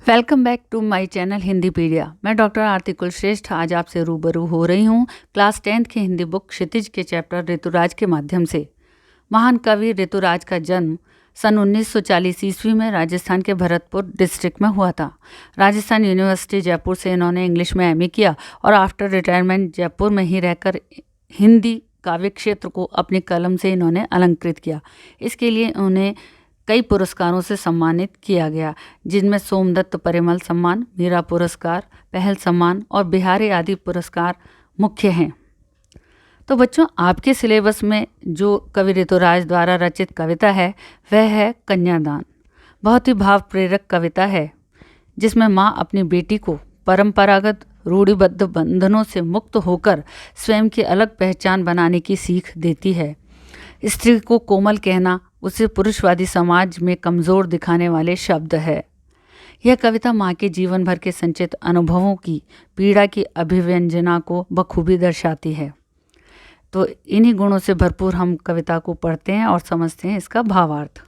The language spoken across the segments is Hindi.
Welcome back to my channel Hindi pedia. मैं डॉक्टर आरती कुलश्रेष्ठ आज आपसे रूबरू हो रही हूँ क्लास 10th की हिंदी बुक क्षितिज के चैप्टर ऋतुराज के माध्यम से। महान कवि ऋतुराज का जन्म सन 1940 ईस्वी में राजस्थान के भरतपुर डिस्ट्रिक्ट में हुआ था। राजस्थान यूनिवर्सिटी जयपुर से इन्होंने इंग्लिश में एमए किया और आफ्टर रिटायरमेंट जयपुर में ही रहकर हिंदी काव्य क्षेत्र को अपनी कलम से इन्होंने अलंकृत किया। इसके लिए उन्हें कई पुरस्कारों से सम्मानित किया गया, जिनमें सोमदत्त परिमल सम्मान, मीरा पुरस्कार, पहल सम्मान और बिहारी आदि पुरस्कार मुख्य हैं। तो बच्चों, आपके सिलेबस में जो कवि ऋतुराज द्वारा रचित कविता है वह है कन्यादान। बहुत ही भाव प्रेरक कविता है, जिसमें माँ अपनी बेटी को परंपरागत रूढ़िबद्ध बंधनों से मुक्त होकर स्वयं की अलग पहचान बनाने की सीख देती है। स्त्री को कोमल कहना उसे पुरुषवादी समाज में कमज़ोर दिखाने वाले शब्द है। यह कविता माँ के जीवन भर के संचित अनुभवों की पीड़ा की अभिव्यंजना को बखूबी दर्शाती है। तो इन्हीं गुणों से भरपूर हम कविता को पढ़ते हैं और समझते हैं इसका भावार्थ।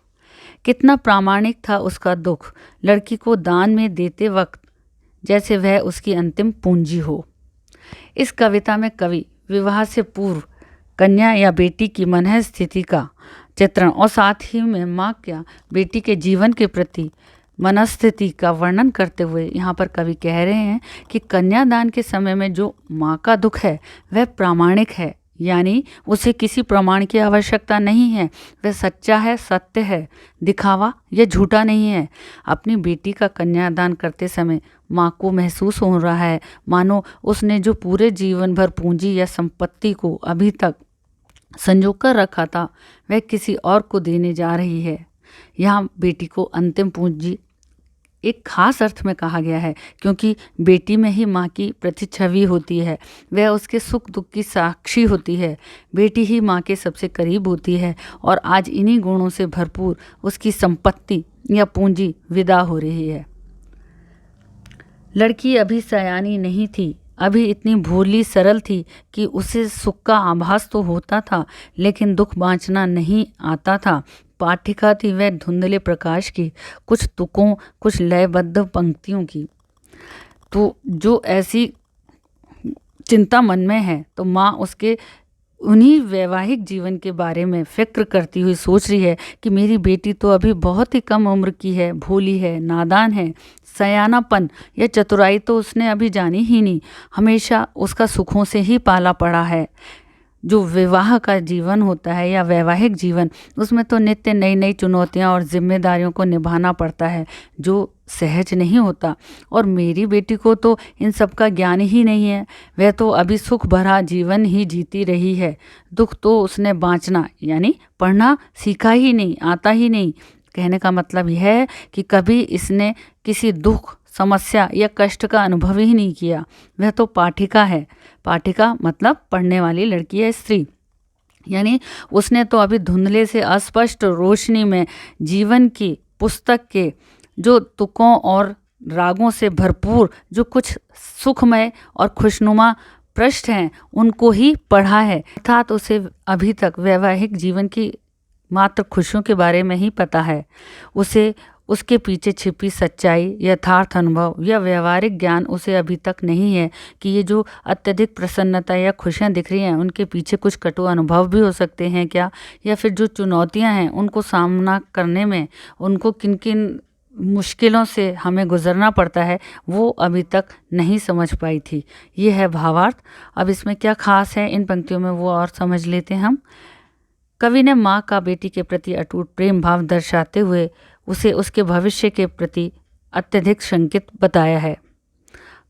कितना प्रामाणिक था उसका दुख, लड़की को दान में देते वक्त जैसे वह उसकी अंतिम पूंजी हो। इस कविता में कवि विवाह से पूर्व कन्या या बेटी की मनः स्थिति का चित्रण और साथ ही में माँ या बेटी के जीवन के प्रति मनस्थिति का वर्णन करते हुए यहाँ पर कवि कह रहे हैं कि कन्यादान के समय में जो माँ का दुख है वह प्रामाणिक है, यानी उसे किसी प्रमाण की आवश्यकता नहीं है। वह सच्चा है, सत्य है, दिखावा या झूठा नहीं है। अपनी बेटी का कन्यादान करते समय माँ को महसूस हो रहा है मानो उसने जो पूरे जीवन भर पूंजी या संपत्ति को अभी तक संजो कर रखा था वह किसी और को देने जा रही है। यहाँ बेटी को अंतिम पूंजी एक खास अर्थ में कहा गया है, क्योंकि बेटी में ही माँ की प्रतिच्छवि होती है। वह उसके सुख दुख की साक्षी होती है। बेटी ही माँ के सबसे करीब होती है और आज इन्हीं गुणों से भरपूर उसकी संपत्ति या पूंजी विदा हो रही है। लड़की अभी सयानी नहीं थी, अभी इतनी भोली सरल थी कि उसे सुख का आभास तो होता था, लेकिन दुख बाँचना नहीं आता था। पाठिका थी वह धुंधले प्रकाश की, कुछ तुकों, कुछ लयबद्ध पंक्तियों की। तो जो ऐसी चिंता मन में है तो माँ उसके उन्हीं वैवाहिक जीवन के बारे में फिक्र करती हुई सोच रही है कि मेरी बेटी तो अभी बहुत ही कम उम्र की है, भोली है, नादान है। सयानापन या चतुराई तो उसने अभी जानी ही नहीं। हमेशा उसका सुखों से ही पाला पड़ा है। जो विवाह का जीवन होता है या वैवाहिक जीवन, उसमें तो नित्य नई नई चुनौतियां और जिम्मेदारियों को निभाना पड़ता है, जो सहज नहीं होता। और मेरी बेटी को तो इन सब का ज्ञान ही नहीं है। वह तो अभी सुख भरा जीवन ही जीती रही है। दुख तो उसने बाँचना यानी पढ़ना सीखा ही नहीं, आता ही नहीं। कहने का मतलब यह है कि कभी इसने किसी दुख, समस्या या कष्ट का अनुभव ही नहीं किया। वह तो पाठिका है। पाठिका मतलब पढ़ने वाली लड़की है, स्त्री। यानी उसने तो अभी धुंधले से अस्पष्ट रोशनी में जीवन की पुस्तक के जो तुकों और रागों से भरपूर जो कुछ सुखमय और खुशनुमा पृष्ठ हैं उनको ही पढ़ा है। अर्थात उसे अभी तक वैवाहिक जीवन की मात्र खुशियों के बारे में ही पता है। उसे उसके पीछे छिपी सच्चाई, यथार्थ अनुभव या व्यवहारिक ज्ञान उसे अभी तक नहीं है कि ये जो अत्यधिक प्रसन्नता या खुशियाँ दिख रही हैं उनके पीछे कुछ कटु अनुभव भी हो सकते हैं क्या, या फिर जो चुनौतियाँ हैं उनको सामना करने में उनको किन किन मुश्किलों से हमें गुजरना पड़ता है, वो अभी तक नहीं समझ पाई थी। ये है भावार्थ। अब इसमें क्या खास है इन पंक्तियों में वो और समझ लेते हैं हम। कवि ने माँ का बेटी के प्रति अटूट प्रेम भाव दर्शाते हुए उसे उसके भविष्य के प्रति अत्यधिक शंकित बताया है।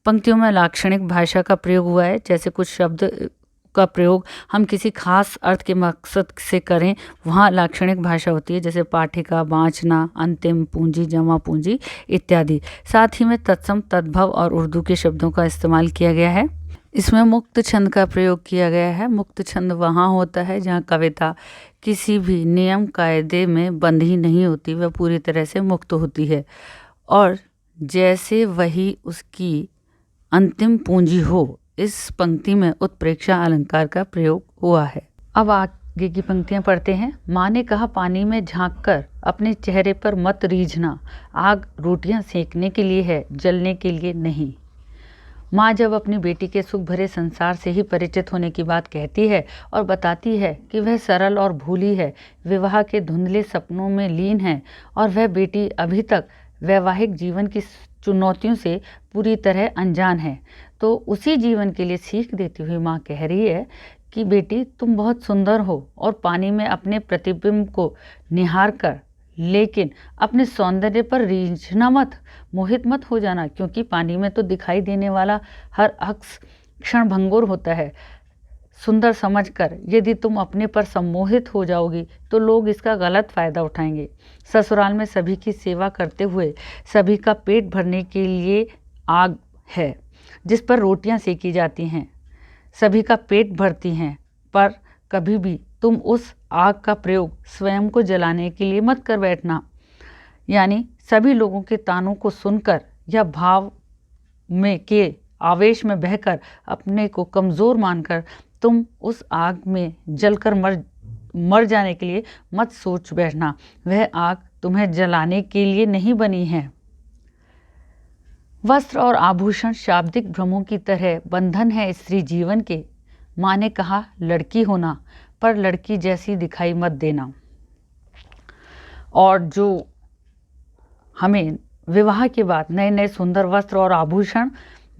पंक्तियों में लाक्षणिक भाषा का प्रयोग हुआ है। जैसे कुछ शब्द का प्रयोग हम किसी खास अर्थ के मकसद से करें, वहाँ लाक्षणिक भाषा होती है, जैसे पाठिका, बाँचना, अंतिम पूंजी, जमा पूंजी इत्यादि। साथ ही में तत्सम, तद्भव और उर्दू के शब्दों का इस्तेमाल किया गया है। इसमें मुक्त छंद का प्रयोग किया गया है। मुक्त छंद वहाँ होता है जहाँ कविता किसी भी नियम कायदे में बंधी नहीं होती, वह पूरी तरह से मुक्त होती है और जैसे वही उसकी अंतिम पूंजी हो। इस पंक्ति में उत्प्रेक्षा अलंकार का प्रयोग हुआ है। अब आगे की पंक्तियाँ पढ़ते हैं। माँ ने कहा, पानी में झांककर अपने चेहरे पर मत रीझना, आग रोटियां सेकने के लिए है, जलने के लिए नहीं। माँ जब अपनी बेटी के सुख भरे संसार से ही परिचित होने की बात कहती है और बताती है कि वह सरल और भोली है, विवाह के धुंधले सपनों में लीन है और वह बेटी अभी तक वैवाहिक जीवन की चुनौतियों से पूरी तरह अनजान है, तो उसी जीवन के लिए सीख देती हुई माँ कह रही है कि बेटी, तुम बहुत सुंदर हो और पानी में अपने प्रतिबिंब को निहार कर, लेकिन अपने सौंदर्य पर रीझना मत, मोहित मत हो जाना, क्योंकि पानी में तो दिखाई देने वाला हर अक्स क्षण भंगुर होता है। सुंदर समझकर यदि तुम अपने पर सम्मोहित हो जाओगी तो लोग इसका गलत फायदा उठाएंगे। ससुराल में सभी की सेवा करते हुए सभी का पेट भरने के लिए आग है जिस पर रोटियां सेकी जाती हैं, सभी का पेट भरती हैं, पर कभी भी तुम उस आग का प्रयोग स्वयं को जलाने के लिए मत कर बैठना। यानी सभी लोगों के तानों को सुनकर या भाव में के आवेश में बहकर अपने को कमज़ोर मानकर तुम उस आग में जलकर मर जाने के लिए मत सोच बैठना। वह आग तुम्हें जलाने के लिए नहीं बनी है। वस्त्र और आभूषण शाब्दिक भ्रमों की तरह बंधन है स्त्री जीवन के। माँ ने कहा, लड़की होना, पर लड़की जैसी दिखाई मत देना। और जो हमें विवाह के बाद नए नए सुंदर वस्त्र और आभूषण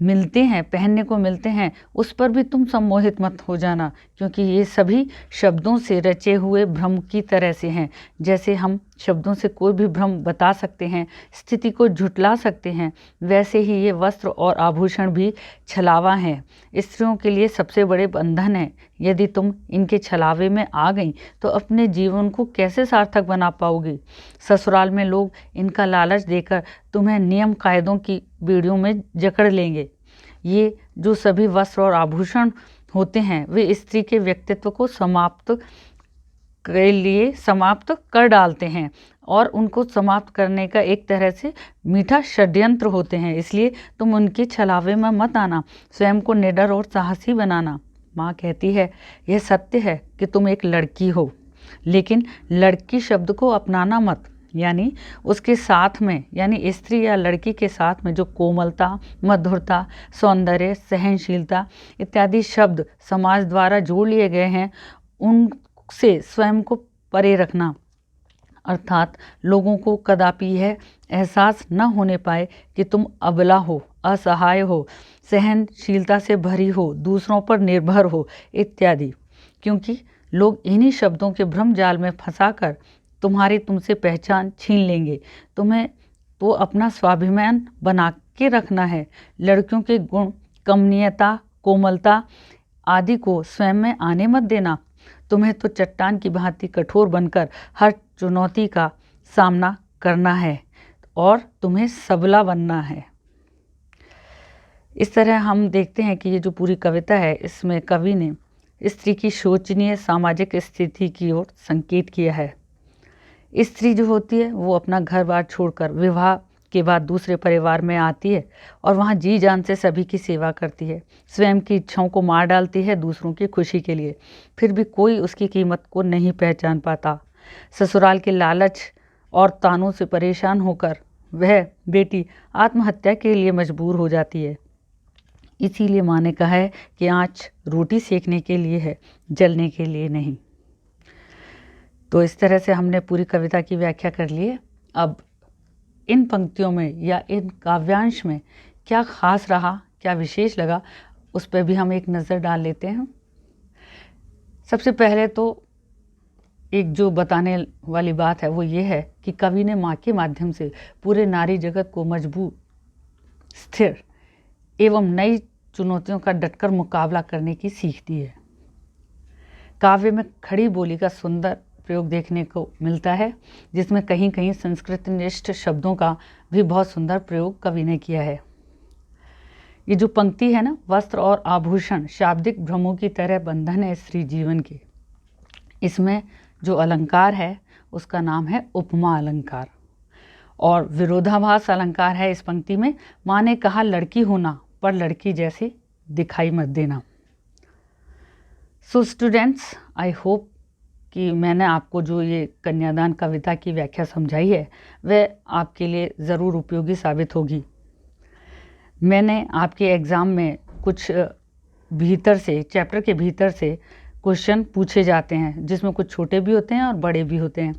मिलते हैं, पहनने को मिलते हैं, उस पर भी तुम सम्मोहित मत हो जाना, क्योंकि ये सभी शब्दों से रचे हुए भ्रम की तरह से हैं। जैसे हम शब्दों से कोई भी भ्रम बता सकते हैं, स्थिति को झुठला सकते हैं, वैसे ही ये वस्त्र और आभूषण भी छलावा हैं। स्त्रियों के लिए सबसे बड़े बंधन है। यदि तुम इनके छलावे में आ गई तो अपने जीवन को कैसे सार्थक बना पाओगी। ससुराल में लोग इनका लालच देकर तुम्हें नियम कायदों की बेड़ियों में जकड़ लेंगे। ये जो सभी वस्त्र और आभूषण होते हैं वे स्त्री के व्यक्तित्व को समाप्त कर डालते हैं और उनको समाप्त करने का एक तरह से मीठा षड्यंत्र होते हैं। इसलिए तुम उनके छलावे में मत आना, स्वयं को निडर और साहसी बनाना। माँ कहती है, यह सत्य है कि तुम एक लड़की हो, लेकिन लड़की शब्द को अपनाना मत। यानी उसके साथ में, यानी स्त्री या लड़की के साथ में जो कोमलता, मधुरता, सौंदर्य, सहनशीलता इत्यादि शब्द समाज द्वारा जोड़ लिए गए हैं, उनसे स्वयं को परे रखना। अर्थात लोगों को कदापि यह एहसास न होने पाए कि तुम अबला हो, असहाय हो, सहनशीलता से भरी हो, दूसरों पर निर्भर हो इत्यादि, क्योंकि लोग इन्हीं शब्दों के भ्रम जाल में फंसाकर तुमसे पहचान छीन लेंगे। तुम्हें तो अपना स्वाभिमान बना के रखना है। लड़कियों के गुण, कमनीयता, कोमलता आदि को स्वयं में आने मत देना। तुम्हें तो चट्टान की भांति कठोर बनकर हर चुनौती का सामना करना है और तुम्हें सबला बनना है। इस तरह हम देखते हैं कि ये जो पूरी कविता है, इसमें कवि ने स्त्री की शोचनीय सामाजिक स्थिति की ओर संकेत किया है। स्त्री जो होती है वो अपना घर बार छोड़कर विवाह के बाद दूसरे परिवार में आती है और वहाँ जी जान से सभी की सेवा करती है, स्वयं की इच्छाओं को मार डालती है दूसरों की खुशी के लिए, फिर भी कोई उसकी कीमत को नहीं पहचान पाता। ससुराल के लालच और तानों से परेशान होकर वह बेटी आत्महत्या के लिए मजबूर हो जाती है। इसीलिए माँ ने कहा है कि आँच रोटी सेकने के लिए है, जलने के लिए नहीं। तो इस तरह से हमने पूरी कविता की व्याख्या कर ली है। अब इन पंक्तियों में या इन काव्यांश में क्या खास रहा, क्या विशेष लगा, उस पर भी हम एक नज़र डाल लेते हैं। सबसे पहले तो एक जो बताने वाली बात है वो ये है कि कवि ने माँ के माध्यम से पूरे नारी जगत को मजबूत, स्थिर एवं नई चुनौतियों का डटकर मुकाबला करने की सीख दी है। काव्य में खड़ी बोली का सुंदर प्रयोग देखने को मिलता है, जिसमें कहीं कहीं संस्कृतनिष्ठ शब्दों का भी बहुत सुंदर प्रयोग कवि ने किया है। ये जो पंक्ति है ना, वस्त्र और आभूषण शाब्दिक भ्रमों की तरह बंधन है स्त्री जीवन के, इसमें जो अलंकार है उसका नाम है उपमा अलंकार और विरोधाभास अलंकार है इस पंक्ति में। माँ ने कहा, लड़की होना, पर लड़की जैसी दिखाई मत देना। सो स्टूडेंट्स, आई होप कि मैंने आपको जो ये कन्यादान कविता की व्याख्या समझाई है वह आपके लिए ज़रूर उपयोगी साबित होगी। मैंने आपके एग्ज़ाम में कुछ भीतर से, चैप्टर के भीतर से क्वेश्चन पूछे जाते हैं, जिसमें कुछ छोटे भी होते हैं और बड़े भी होते हैं।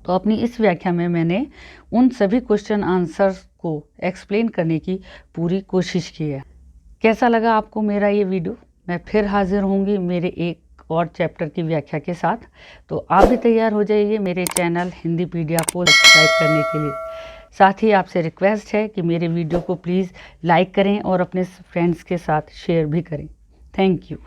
तो अपनी इस व्याख्या में मैंने उन सभी क्वेश्चन आंसर्स को एक्सप्लेन करने की पूरी कोशिश की है। कैसा लगा आपको मेरा ये वीडियो? मैं फिर हाजिर होंगी मेरे एक और चैप्टर की व्याख्या के साथ। तो आप भी तैयार हो जाइए मेरे चैनल हिंदीपीडिया को सब्सक्राइब करने के लिए। साथ ही आपसे रिक्वेस्ट है कि मेरे वीडियो को प्लीज़ लाइक करें और अपने फ्रेंड्स के साथ शेयर भी करें। Thank you.